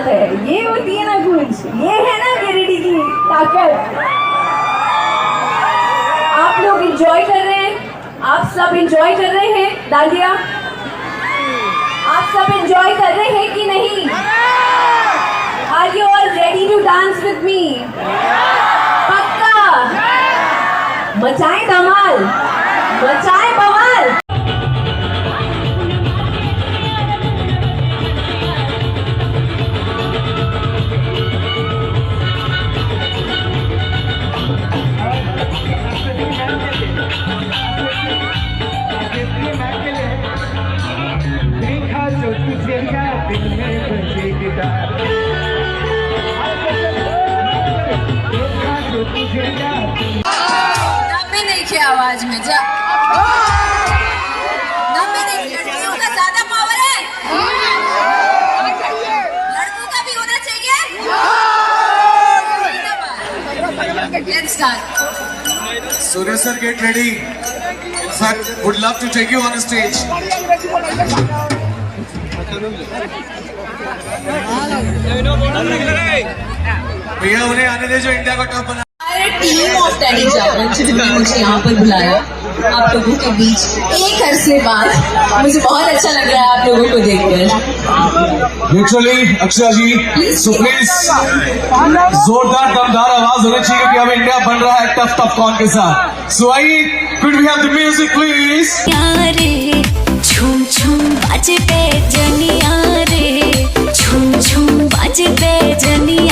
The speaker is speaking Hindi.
है, ये होती है ना कुछ, ये है ना गिरिडी की ताकत। आप लोग एंजॉय कर रहे हैं, आप सब एंजॉय कर रहे हैं दादिया, आप सब एंजॉय कर रहे हैं कि नहीं? Are you all ready to dance with me? पक्का? मचाएं धमाल, मचाएं बवाल। नब्बे नहीं थे आवाज में जा, नब्बे नहीं, लड़कियों का ज्यादा पावर है, लड़कों का भी होना चाहिए। Let's start. Surya sir, get ready. In fact, would love to take you on the stage. भैया उन्हें आने दे जो इंडिया का टॉप बना। टीम ऑफ टेलीविजन जिन्होंने मुझे यहाँ पर बुलाया आप लोगों के बीच एक अरसे बाद, मुझे बहुत अच्छा लग रहा है आप लोगों को देखकर। Literally, Akshara ji, so please जोरदार दमदार आवाज होनी चाहिए क्योंकि हमें इंडिया बन रहा है टफ टफ कॉन के साथ। So आइए, could we have the music please? यारे झूम झूम बाजे पे जनिया रे, झूम झूम बाजे पे जनिया।